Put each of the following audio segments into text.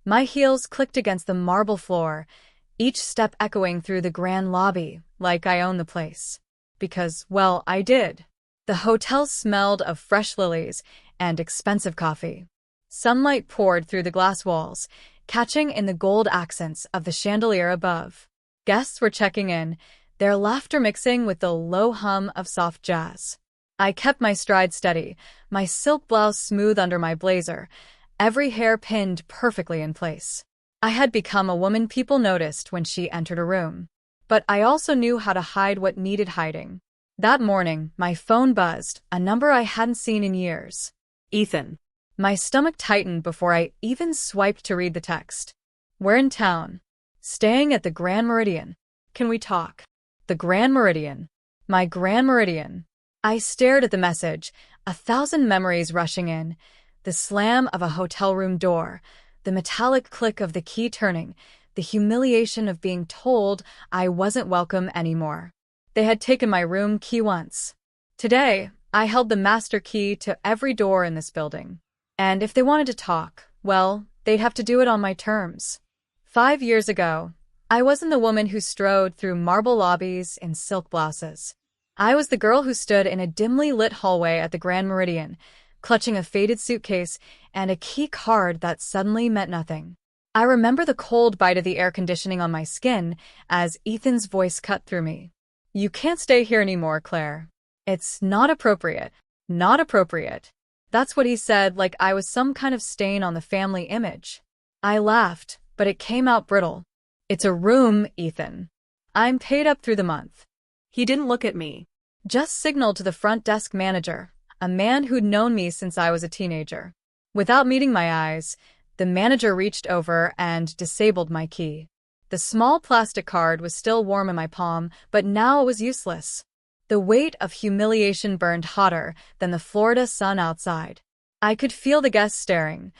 My heels clicked against the marble floor, each step echoing through the grand lobby like I owned the place. Because, well, I did. The hotel smelled of fresh lilies and expensive coffee. Sunlight poured through the glass walls, catching in the gold accents of the chandelier above. Guests were checking in, their laughter mixing with the low hum of soft jazz. I kept my stride steady, my silk blouse smooth under my blazer, every hair pinned perfectly in place. I had become a woman people noticed when she entered a room. But I also knew how to hide what needed hiding. That morning, my phone buzzed, a number I hadn't seen in years. Ethan. My stomach tightened before I even swiped to read the text. We're in town. Staying at the Grand Meridian. Can we talk? The Grand Meridian. My Grand Meridian. I stared at the message, 1,000 memories rushing in. The slam of a hotel room door, the metallic click of the key turning, the humiliation of being told I wasn't welcome anymore. They had taken my room key once. Today, I held the master key to every door in this building. And if they wanted to talk, well, they'd have to do it on my terms. 5 years ago, I wasn't the woman who strode through marble lobbies in silk blouses. I was the girl who stood in a dimly lit hallway at the Grand Meridian, clutching a faded suitcase and a key card that suddenly meant nothing. I remember the cold bite of the air conditioning on my skin as Ethan's voice cut through me. You can't stay here anymore, Claire. It's not appropriate. Not appropriate. That's what he said, like I was some kind of stain on the family image. I laughed, but it came out brittle. It's a room, Ethan. I'm paid up through the month. He didn't look at me. Just signaled to the front desk manager, a man who'd known me since I was a teenager. Without meeting my eyes, the manager reached over and disabled my key. The small plastic card was still warm in my palm, but now it was useless. The weight of humiliation burned hotter than the Florida sun outside. I could feel the guests staring.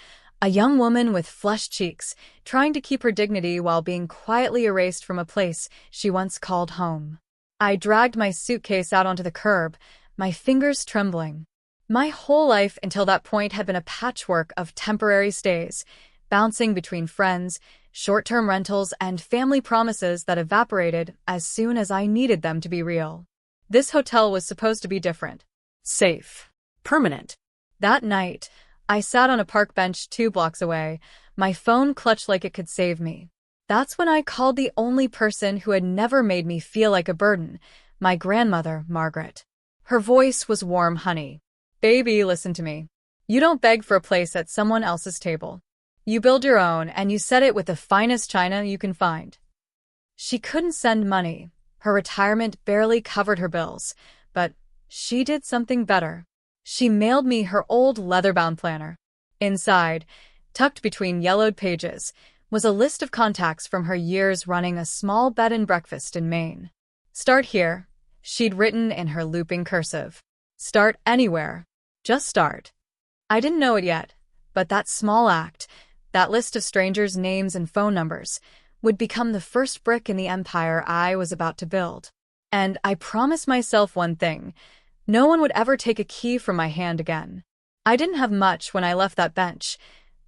A young woman with flushed cheeks, trying to keep her dignity while being quietly erased from a place she once called home. I dragged my suitcase out onto the curb, my fingers trembling. My whole life until that point had been a patchwork of temporary stays, bouncing between friends, short-term rentals, and family promises that evaporated as soon as I needed them to be real. This hotel was supposed to be different. Safe. Permanent. That night, I sat on a park bench 2 blocks away, my phone clutched like it could save me. That's when I called the only person who had never made me feel like a burden, my grandmother, Margaret. Her voice was warm honey. Baby, listen to me. You don't beg for a place at someone else's table. You build your own, and you set it with the finest china you can find. She couldn't send money. Her retirement barely covered her bills, but she did something better. She mailed me her old leather-bound planner. Inside, tucked between yellowed pages, was a list of contacts from her years running a small bed and breakfast in Maine. Start here, she'd written in her looping cursive. Start anywhere. Just start. I didn't know it yet, but that small act, that list of strangers' names and phone numbers, would become the first brick in the empire I was about to build. And I promised myself one thing: no one would ever take a key from my hand again. I didn't have much when I left that bench,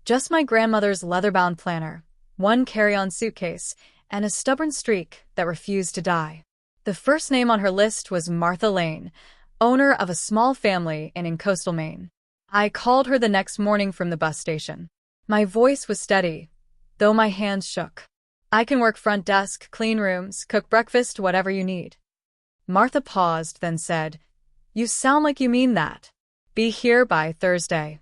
just my grandmother's leather-bound planner, 1 carry-on suitcase, and a stubborn streak that refused to die. The first name on her list was Martha Lane, owner of a small family in coastal Maine. I called her the next morning from the bus station. My voice was steady, though my hands shook. I can work front desk, clean rooms, cook breakfast, whatever you need. Martha paused, then said, You sound like you mean that. Be here by Thursday.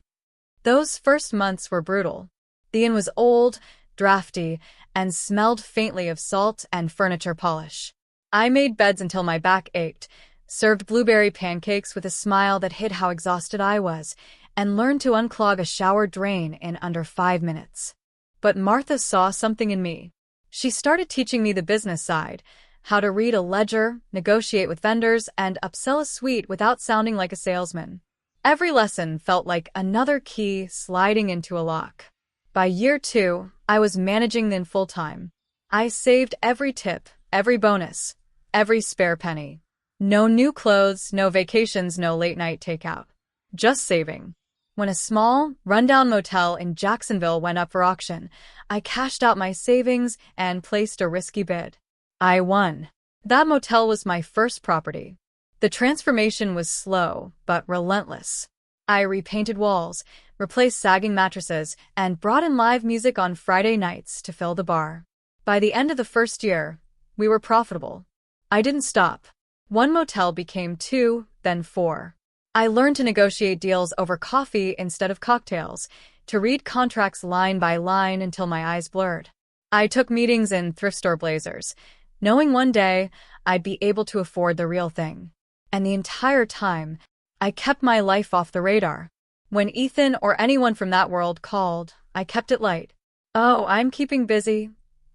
Those first months were brutal. The inn was old, drafty, and smelled faintly of salt and furniture polish. I made beds until my back ached, served blueberry pancakes with a smile that hid how exhausted I was, and learned to unclog a shower drain in under 5 minutes. But Martha saw something in me. She started teaching me the business side, how to read a ledger, negotiate with vendors, and upsell a suite without sounding like a salesman. Every lesson felt like another key sliding into a lock. By year 2, I was managing the inn full-time. I saved every tip, every bonus, every spare penny. No new clothes, no vacations, no late-night takeout. Just saving. When a small, rundown motel in Jacksonville went up for auction, I cashed out my savings and placed a risky bid. I won. That motel was my first property. The transformation was slow, but relentless. I repainted walls, replaced sagging mattresses, and brought in live music on Friday nights to fill the bar. By the end of the first year, we were profitable. I didn't stop. One motel became 2, then 4. I learned to negotiate deals over coffee instead of cocktails, to read contracts line by line until my eyes blurred. I took meetings in thrift store blazers, knowing one day I'd be able to afford the real thing. And the entire time, I kept my life off the radar. When Ethan or anyone from that world called, I kept it light. "Oh, I'm keeping busy,"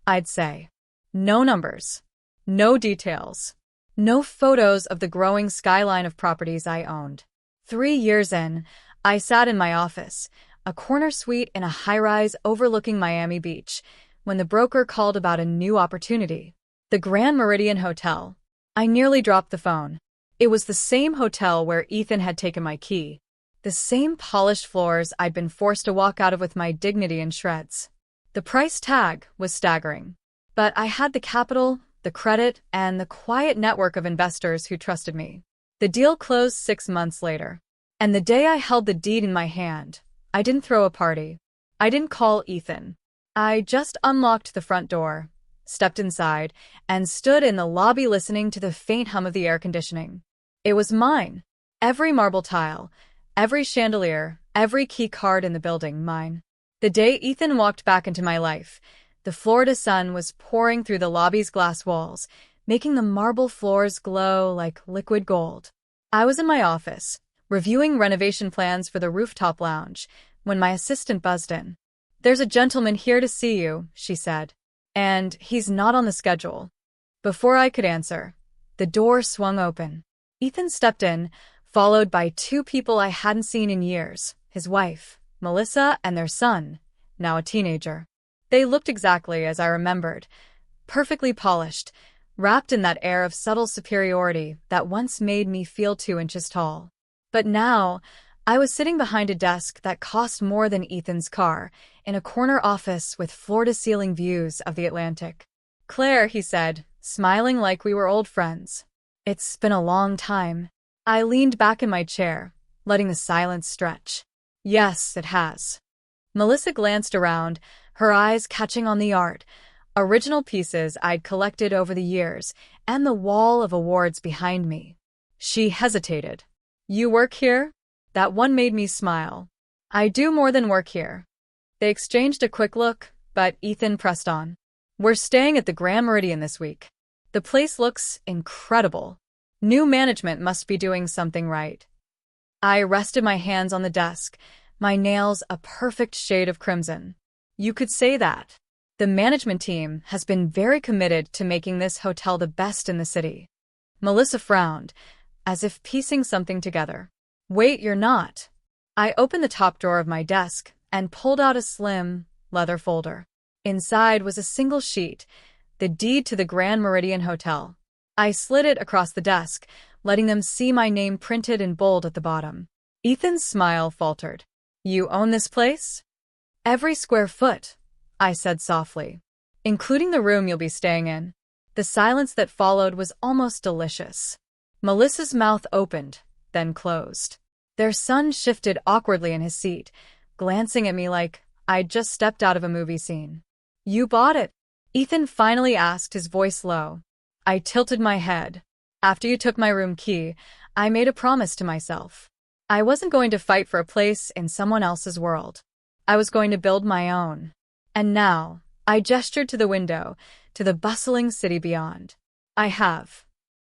I'd say. No numbers. No details. No photos of the growing skyline of properties I owned. 3 years in, I sat in my office, a corner suite in a high-rise overlooking Miami Beach, when the broker called about a new opportunity. The Grand Meridian Hotel. I nearly dropped the phone. It was the same hotel where Ethan had taken my key. The same polished floors I'd been forced to walk out of with my dignity in shreds. The price tag was staggering. But I had the capital, the credit, and the quiet network of investors who trusted me. The deal closed 6 months later. And the day I held the deed in my hand, I didn't throw a party. I didn't call Ethan. I just unlocked the front door, stepped inside, and stood in the lobby listening to the faint hum of the air conditioning. It was mine. Every marble tile, every chandelier, every key card in the building, mine. The day Ethan walked back into my life, the Florida sun was pouring through the lobby's glass walls, making the marble floors glow like liquid gold. I was in my office, reviewing renovation plans for the rooftop lounge, when my assistant buzzed in. "There's a gentleman here to see you," she said. "And he's not on the schedule." Before I could answer, the door swung open. Ethan stepped in, followed by 2 people I hadn't seen in years, his wife, Melissa, and their son, now a teenager. They looked exactly as I remembered, perfectly polished, wrapped in that air of subtle superiority that once made me feel 2 inches tall. But now, I was sitting behind a desk that cost more than Ethan's car, in a corner office with floor-to-ceiling views of the Atlantic. "Claire," he said, smiling like we were old friends. "It's been a long time." I leaned back in my chair, letting the silence stretch. "Yes, it has." Melissa glanced around, her eyes catching on the art, original pieces I'd collected over the years, and the wall of awards behind me. She hesitated. "You work here?" That one made me smile. "I do more than work here." They exchanged a quick look, but Ethan pressed on. "We're staying at the Grand Meridian this week. The place looks incredible. New management must be doing something right." I rested my hands on the desk, my nails a perfect shade of crimson. "You could say that. The management team has been very committed to making this hotel the best in the city." Melissa frowned, as if piecing something together. "Wait, you're not." I opened the top drawer of my desk and pulled out a slim, leather folder. Inside was a single sheet, the deed to the Grand Meridian Hotel. I slid it across the desk, letting them see my name printed in bold at the bottom. Ethan's smile faltered. "You own this place?" "Every square foot," I said softly, "including the room you'll be staying in." The silence that followed was almost delicious. Melissa's mouth opened, then closed. Their son shifted awkwardly in his seat, glancing at me like I'd just stepped out of a movie scene. "You bought it?" Ethan finally asked, his voice low. I tilted my head. "After you took my room key, I made a promise to myself. I wasn't going to fight for a place in someone else's world. I was going to build my own." And now, I gestured to the window, to the bustling city beyond. "I have."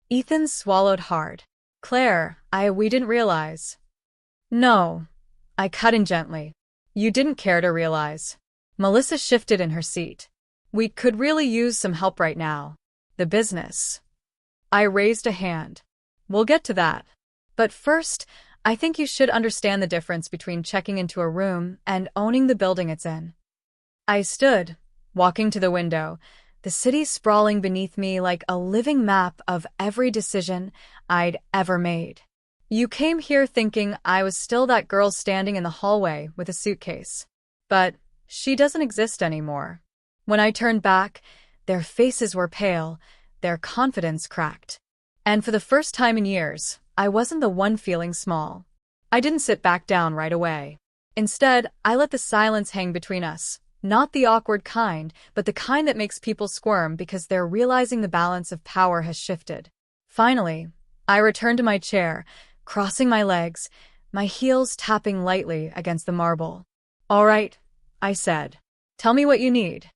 Ethan swallowed hard. "Claire, we didn't realize." "No." I cut in gently. "You didn't care to realize." Melissa shifted in her seat. "We could really use some help right now. The business." I raised a hand. "We'll get to that. But first, I think you should understand the difference between checking into a room and owning the building it's in." I stood, walking to the window, the city sprawling beneath me like a living map of every decision I'd ever made. You came here thinking I was still that girl standing in the hallway with a suitcase. But she doesn't exist anymore. When I turned back, their faces were pale, their confidence cracked. And for the first time in years, I wasn't the one feeling small. I didn't sit back down right away. Instead, I let the silence hang between us. Not the awkward kind, but the kind that makes people squirm because they're realizing the balance of power has shifted. Finally, I returned to my chair, crossing my legs, my heels tapping lightly against the marble. "All right," I said. "Tell me what you need."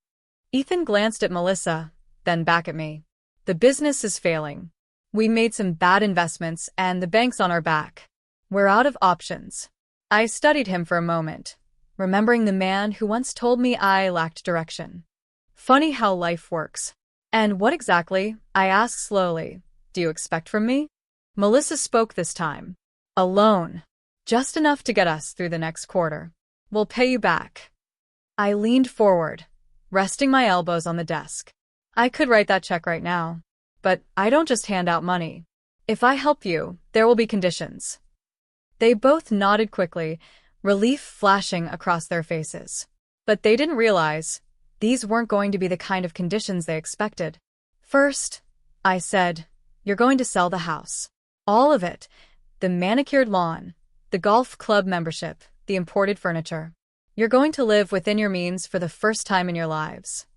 Ethan glanced at Melissa, then back at me. "The business is failing. We made some bad investments and the bank's on our back. We're out of options." I studied him for a moment, remembering the man who once told me I lacked direction. Funny how life works. "And what exactly," I asked slowly, "do you expect from me?" Melissa spoke this time. "A loan. Just enough to get us through the next quarter. We'll pay you back." I leaned forward, resting my elbows on the desk. "I could write that check right now. But I don't just hand out money. If I help you, there will be conditions." They both nodded quickly, relief flashing across their faces. But they didn't realize these weren't going to be the kind of conditions they expected. "First," I said, "you're going to sell the house. All of it. The manicured lawn, the golf club membership, the imported furniture. You're going to live within your means for the first time in your lives."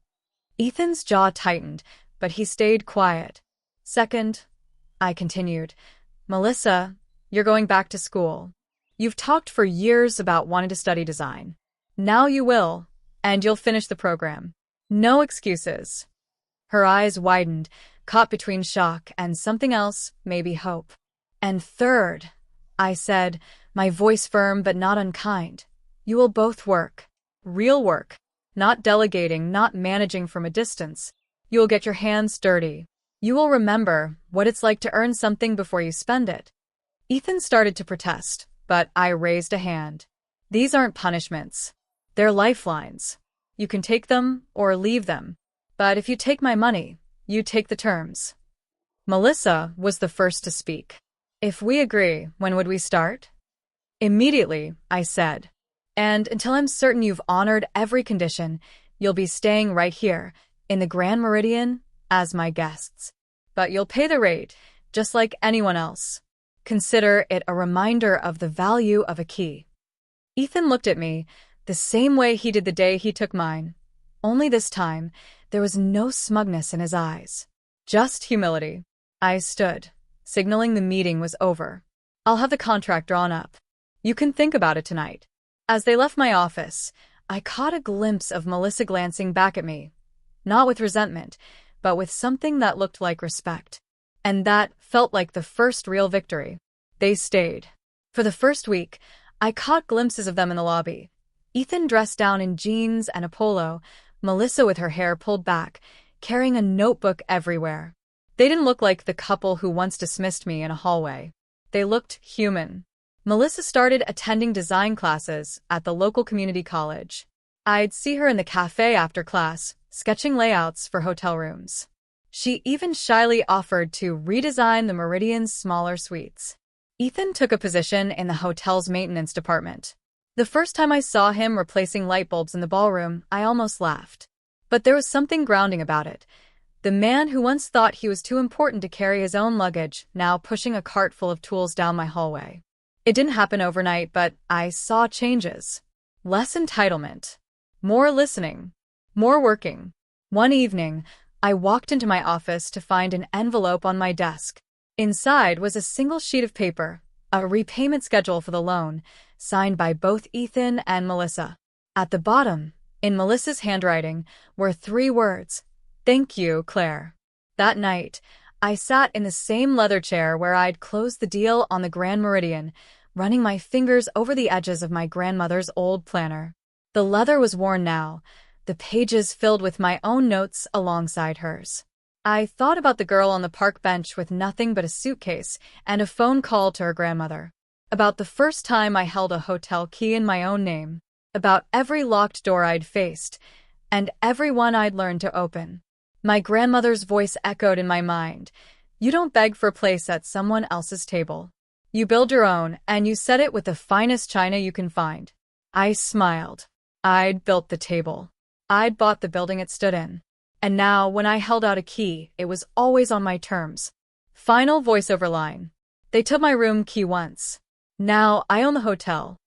Ethan's jaw tightened, but he stayed quiet. "Second," I continued, "Melissa, you're going back to school. You've talked for years about wanting to study design. Now you will, and you'll finish the program. No excuses." Her eyes widened, caught between shock and something else, maybe hope. "And third," I said, my voice firm but not unkind, "you will both work. Real work. Not delegating, not managing from a distance. You will get your hands dirty. You will remember what it's like to earn something before you spend it." Ethan started to protest, but I raised a hand. "These aren't punishments. They're lifelines. You can take them or leave them. But if you take my money, you take the terms." Melissa was the first to speak. "If we agree, when would we start?" "Immediately," I said. "And until I'm certain you've honored every condition, you'll be staying right here, in the Grand Meridian, as my guests. But you'll pay the rate, just like anyone else. Consider it a reminder of the value of a key." Ethan looked at me, the same way he did the day he took mine. Only this time, there was no smugness in his eyes. Just humility. I stood, signaling the meeting was over. "I'll have the contract drawn up. You can think about it tonight." As they left my office, I caught a glimpse of Melissa glancing back at me. Not with resentment, but with something that looked like respect. And that felt like the first real victory. They stayed. For the first week, I caught glimpses of them in the lobby. Ethan dressed down in jeans and a polo, Melissa with her hair pulled back, carrying a notebook everywhere. They didn't look like the couple who once dismissed me in a hallway. They looked human. Melissa started attending design classes at the local community college. I'd see her in the cafe after class, sketching layouts for hotel rooms. She even shyly offered to redesign the Meridian's smaller suites. Ethan took a position in the hotel's maintenance department. The first time I saw him replacing light bulbs in the ballroom, I almost laughed. But there was something grounding about it. The man who once thought he was too important to carry his own luggage, now pushing a cart full of tools down my hallway. It didn't happen overnight, but I saw changes. Less entitlement. More listening. More working. One evening, I walked into my office to find an envelope on my desk. Inside was a single sheet of paper, a repayment schedule for the loan, signed by both Ethan and Melissa. At the bottom, in Melissa's handwriting, were 3 words: "Thank you, Claire." That night, I sat in the same leather chair where I'd closed the deal on the Grand Meridian, running my fingers over the edges of my grandmother's old planner. The leather was worn now, the pages filled with my own notes alongside hers. I thought about the girl on the park bench with nothing but a suitcase and a phone call to her grandmother. About the first time I held a hotel key in my own name. About every locked door I'd faced, and every one I'd learned to open. My grandmother's voice echoed in my mind. "You don't beg for a place at someone else's table. You build your own, and you set it with the finest china you can find. I smiled. I'd built the table. I'd bought the building it stood in. And now, when I held out a key, it was always on my terms. Final voiceover line. They took my room key once. Now I own the hotel.